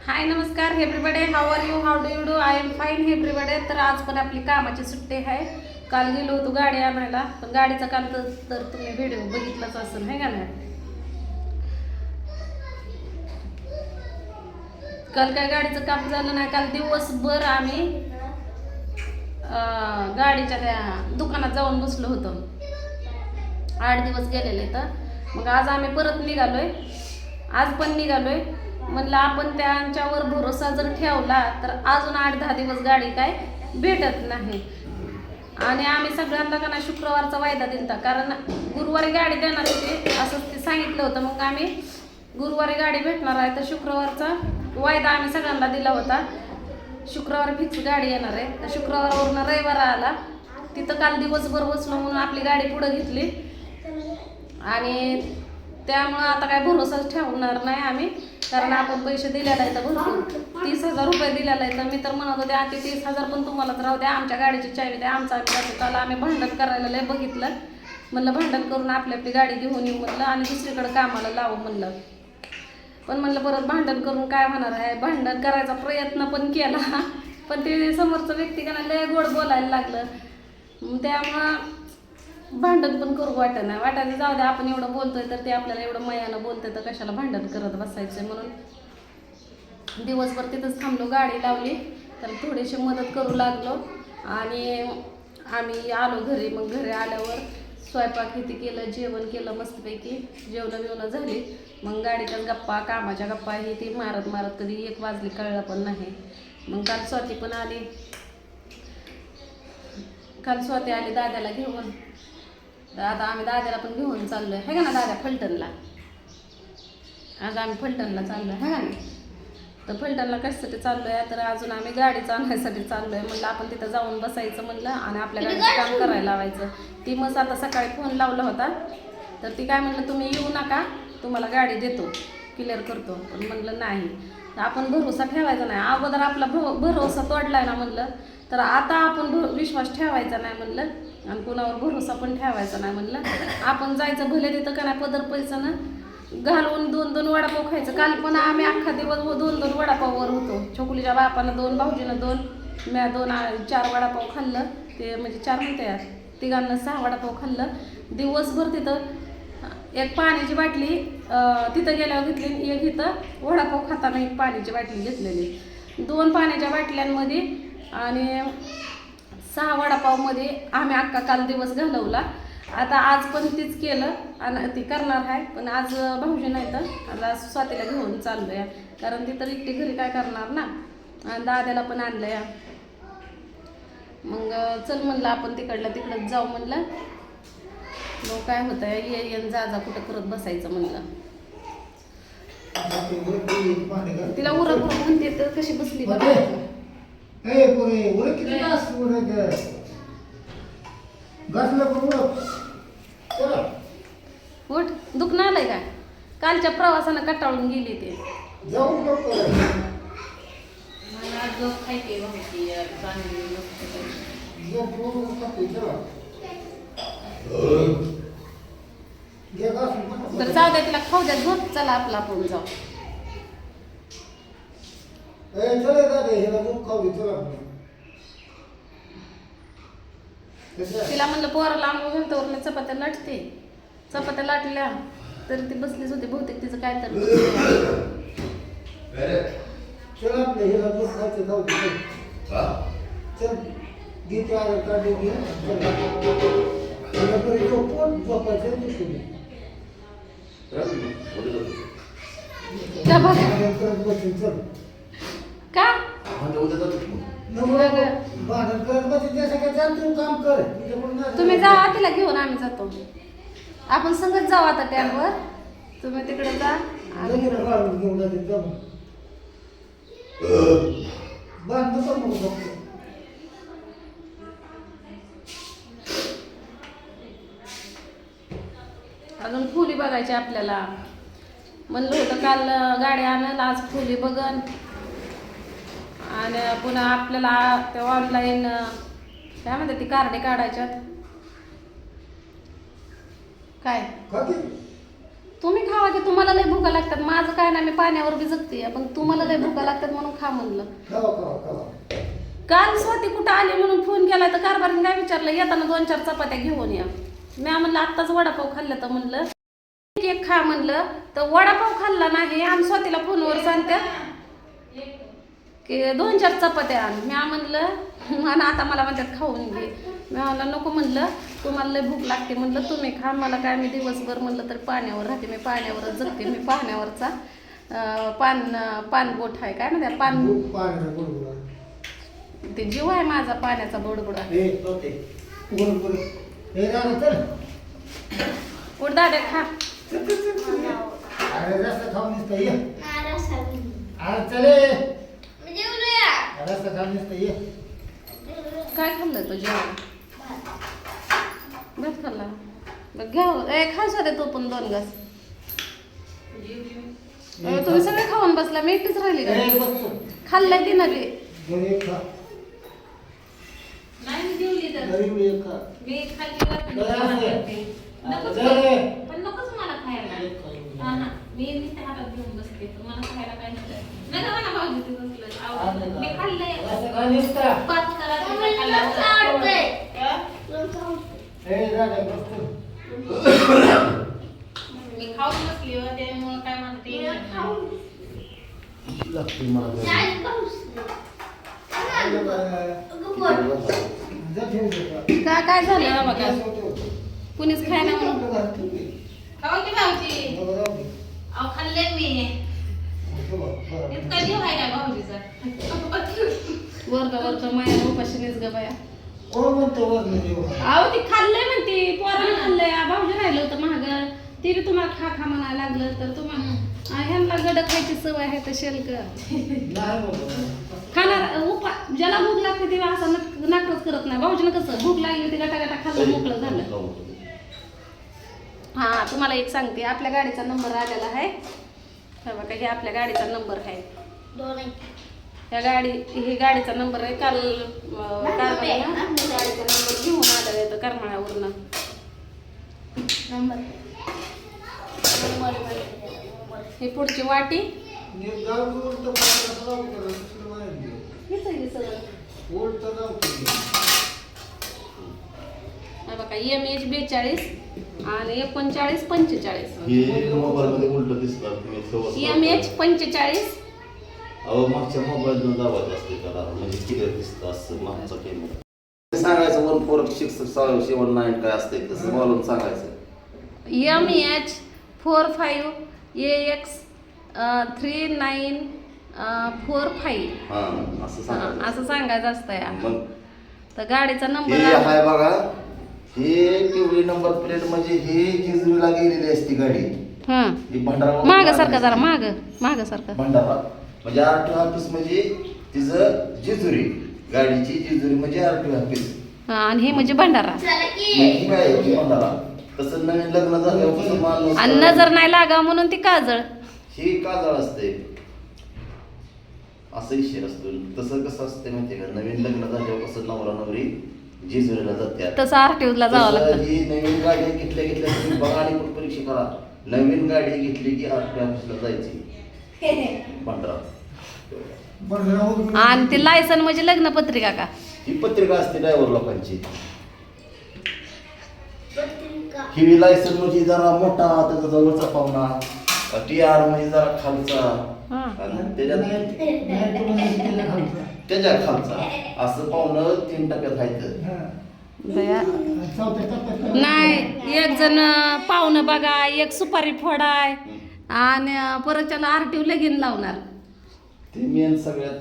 हाय नमस्कार everybody, how are you, how do you do. I am fine everybody. तर आज पण आपली कामाची सुट्टी आहे. काल गेलो होतो गाडी आणायला, पण गाडीचा काल तर तुम्ही व्हिडिओ बघितलाच असेल है का नाही. काल काय गाडीचं काम झालं नाही. काल दिवसभर आम्ही गाडीच्या त्या दुकानात जाऊन बसलो होतो. 8 दिवस गेलेले तर मग आज आम्ही परत निघालोय. आज पण निघालोय. म्हणलं आपण त्यांच्यावर भरोसा जर ठेवला तर अजून 8-10 दिवस गाडी काय भेटत नाही. आणि आम्ही सगळ्यांना का शुक्रवारचा वायदा दिलता, कारण गुरुवारी गाडी देणार होती असं ते सांगितलं होतं. मग आम्ही गुरुवारी गाडी भेटणार आहे तर शुक्रवारचा वायदा आम्ही सगळ्यांना दिला होता. शुक्रवारी फिक्स गाडी येणार आहे. तर शुक्रवारवरून रविवार आला. तिथं काल दिवसभर बसलो म्हणून आपली गाडी पुढं घेतली. आणि त्यामुळं आता काय भरोसाच ठेवणार नाही आम्ही, कारण आपण पैसे दिलेला आहे तर भरपूर 30,000 रुपये दिलेला आहे. तर मी तर म्हणत होते आता 30,000 पण तुम्हालाच राहू द्या, आमच्या गाडीची चावी द्या, आमचा आम्ही जातो. काल आम्ही भांडण करायला लय बघितलं. म्हणलं भांडण करून आपली गाडी घेऊन येऊ म्हणलं आणि दुसरीकडे कामाला लावू म्हणलं. पण म्हणलं परत भांडण करून काय होणार आहे. भांडण करायचा प्रयत्न पण केला, पण ते समोरचं व्यक्ती का लय गोड बोलायला लागलं. त्यामुळं भांडण पण करू वाटायचं वाटायचं जाऊ द्या, आपण एवढं बोलतोय तर ते आपल्याला एवढं मयानं बोलतोय तर कशाला भांडण करत बसायचं. म्हणून दिवसभर तिथंच थांबलो, गाडी लावली, तर थोडीशी मदत करू लागलो आणि आम्ही आलो घरी. मग घरी आल्यावर स्वयंपाक इथे केलं, जेवण केलं मस्तपैकी, जेवणं झाली. मग गाडीच्याच गप्पा, कामाच्या गप्पा ही ती मारत मारत कधी 1 वाजली कळलं पण नाही. मग काल स्वाती पण आली. दाद्याला घेऊन. आता आम्ही दाद्याला पण घेऊन चाललोय है का ना दाद्या, फलटणला. आज आम्ही फलटणला चाललोय है का ना. तर फलटणला कशासाठी चाललोय तर अजून आम्ही गाडी चालण्यासाठी चाललोय. म्हणलं आपण तिथं जाऊन बसायचं म्हणलं आणि आपल्या गाडीचं काम करायला लावायचं. ती मग आता सकाळी फोन लावला होता, तर ती काय म्हणलं तुम्ही येऊ नका, तुम्हाला गाडी देतो, क्लिअर करतो. पण म्हणलं नाही, आपण भरोसा ठेवायचा नाही. अगोदर आपला भरोसा तोडलाय ना म्हणलं, तर आता आपण विश्वास ठेवायचा नाही म्हणलं आणि कुणावर भरोसा पण ठेवायचा नाही म्हणलं. आपण जायचं भले तिथं का नाही पदर पैसानं घालून 2-2 वडापाव खायचं. काल पण आम्ही अख्खा दिवस 2-2 वडापाववर होतो. छोकुलीच्या बापानं 2, भाऊजीनं 2, म्या 2, 4 वडापाव खाल्लं. ते म्हणजे 4 म्हणते यार, तिघांना 6 वडापाव खाल्लं दिवसभर. तिथं एक पाण्याची बाटली तिथं गेल्यावर घेतली, एक इथं वडापाव खाताना एक पाण्याची बाटली घेतलेली. 2 पाण्याच्या बाटल्यांमध्ये आणि 6 वडापावमध्ये आम्ही अख्खा काल दिवस घालवला. आता आज पण तीच केलं आणि ती करणार आहे. पण आज भाऊजी नाही तर आज स्वातीला घेऊन चाललोय, कारण ती तर एकटी घरी काय करणार ना. आणि दाद्याला पण आणलंय. मग चल म्हणलं आपण तिकडं जाऊ म्हणलं. मग काय होतं ये जा कुठं करत बसायचं म्हणलं. तिला उरक म्हणते तर कशी बसली बघा. उठ, दुखणं आलंय का? कालच्या प्रवासानं कटाळून गेली ते. तर जाऊ द्या, तिला खाऊ द्या झोप. चला आपला आपण जाऊ. तिला म्हणलं पोराला आंघोळ घालतो, चपात्या लाटते. चपात्या लाटल्या तर ती बसलीच होती. बहुतेक तिचं काय तर का तुम्ही जावा तिला घेऊन, आम्ही जातो. आपण संगत जाऊ आता टॅबवर. तुम्ही तिकडे जा. अजून फुली बघायची आपल्याला. म्हणलं होतं काल गाडी आणायला, आज फुली बघन. आणि पुन्हा आपल्याला ते ऑनलाईन काय म्हणते ती कार्डे काढायच्यात. काय तुम्ही खावा की तुम्हाला लय भुका लागतात. माझं काय नाही, मी पाण्यावर बी जगते, पण तुम्हाला लय भुका लागतात म्हणून खा म्हणलं. काल स्वाती कुठं आली म्हणून फोन केला तर कारभारीने काय विचारलं, येताना 2-4 चपात्या घेऊन या. मी म्हणलं आत्ताच वडापाव खाल्ला तर म्हणलं केक खा म्हणलं, तर वडापाव खाल्ला नाही आणि स्वातीला फोनवर सांगतात की 2-4 चपात्या आण. मी म्हणलं आणि आता मला म्हणतात खाऊन घे. मी म्हणलं नको म्हणलं, तुम्हाला लय भूक लागते म्हणलं, तुम्ही खा, मला काय मी दिवसभर म्हणलं तर पाण्यावर राहते, मी पाण्यावरच जगते. मी पाण्यावरचा पाणबोट आहे काय म्हणतात पान, ते जीव आहे माझा पाण्याचा बुडबुडा. उठ दादा खा. काय खाल्लं तो जेवण? भात खाल्ला. बघ घ्या खा साधे तो पण 2 घास. तुम्ही सगळे खाऊन बसला, मी एकटीच राहिली का? खाल्लंय तिनं बी. नाही मी जेवली तर मी खाल्ली पण नकोच मला खायला. मी नुसते हातात घेऊन बसते, मला खायला काय नका मला भाऊजी बसलं मी खाल्लंय. मी खाऊन बसली त्यामुळे काय म्हणते काय झालं बघा, कुणीच खायला म्हणून खाऊ की भाऊजी. अहो खाल्ले मी, इतका जीव आहे काय भाऊजीचा. वरचा माया उपाशीनेच ग बाया. अहो ती खाल्लंय म्हणते, पोरानं खाल्लंय, भाऊजी राहिलं होतं महाग, ते बी तुम्हाला खा खा म्हणायला लागलं तर तुम्हाला ह्यांना गड खायची सवय आहे तर शेल्क खाणार. ज्याला भूक लागते तेव्हा असं नाकरच करत नाही. भाऊजीनं कसं भूक लागली ते गटागटा खाल्लं मोकळं झालं. हा तुम्हाला एक सांगते, आपल्या गाडीचा नंबर आलेला आहे बघा, हे आपल्या गाडीचा नंबर आहे. ही गाडीचा नंबर आहे. काल गाडीचा नंबर घेऊन आलेला आहे करमाळ्यावरनं. ही पुढची वाटी बघा MH 42 आणि 39 45 MH 45. अहो मागच्या मोबाईल दाबायचं असते का म्हणजे क्लिअर दिसतं असं मागचा कॅमेरा सांगायचं 146779 काय असते तसं बोलून सांगायचं. MH 45 AX 3945 असं सांगायचं असतं. मग तर गाडीचा नंबर आहे बघा, हे पिवळी नंबर प्लेट म्हणजे हे जेजुरीला गेलेली असती गाडी. भंडारा माग सारखा जरा माग सारखा भंडारा म्हणजे RTO ऑफिस म्हणजे तिचं जेजुरी, गाडीची जेजुरी म्हणजे RTO ऑफिस आणि हे म्हणजे भंडारा. काय भंडारा तसं नवीन लग्न झाल्यावर कसं माणूस आणि नजर नाही लागावं म्हणून ती काजळ, ही काजळ असते असं विषय असतो. तसं कसं असते माहितीये का, नवीन लग्न झाल्यावर कसं नवरा नवरी जेजुरीला जातात तसं RTOला जावं लागतं. ही नवीन गाडी घेतल्या तुम्ही बघा आणि पण परीक्षा करा. नवीन गाडी घेतली की RTO ऑफिसला जायची भंडारा. आणि ते लायसन म्हणजे लग्न पत्रिका का, ही पत्रिका असते ड्रायव्हर लोकांची. ही लायसन म्हणजे जरा मोठा त्याचा जवळचा पाहुणा, TR म्हणजे जरा खालचा आणि त्याच्या खालचा असं पाहुणं 3 टप्प्यात आहेत. नाही एक जण पाहुणं बघा, एक सुपारी फोडाय आणि परत त्याला RTO लगीन लावणार. ते मेन सगळ्यात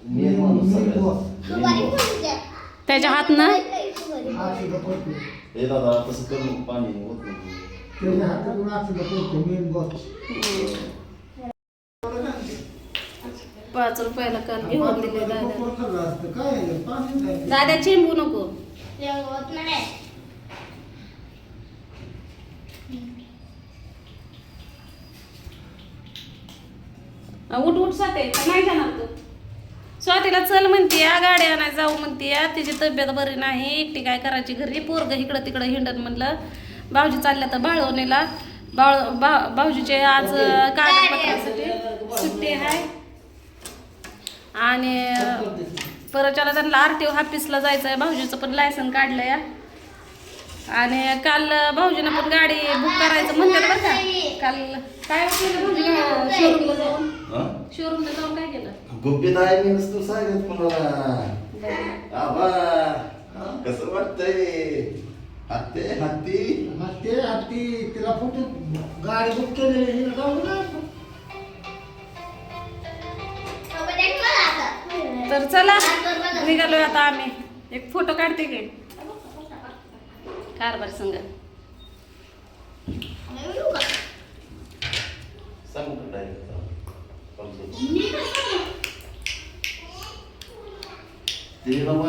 मेन माणूस सगळ्यात त्याच्या हातनं हे दादा तसं करून पाणी होत नाही. ₹5 काल घेऊन दिले दादा चिंबू नको. उठ स्वाती नाही जाणार तू. स्वातीला चल म्हणते गाड्या नाही जाऊ म्हणते, तिची तब्येत बरी नाही, एकटी काय करायची घरी, पोरग इकडं तिकडं हिंडत म्हणलं. भाऊजी चालल्या तर बाळवणीला. भाऊजीचे आज कागदपत्रासाठी सुट्टी आहे आणि परच्याला त्यांना RTO ऑफिसला जायचं आहे. भाऊजीचं पण लायसन काढलं या. आणि काल भाऊजीनं पण गाडी बुक करायचं म्हणतात बरं का. काल काय केलं भाऊजीनं शोरूमला जाऊन काय केलं? गुपित आहे मी नसतो सांगत कोणाला. आबा कसं वाटतंय? हत्ती तिला फोटो गाडी बुक केलेली तर चला निघालोय आता आम्ही. एक फोटो काढते की कारभार संग. सांगू का direct? ते बाबा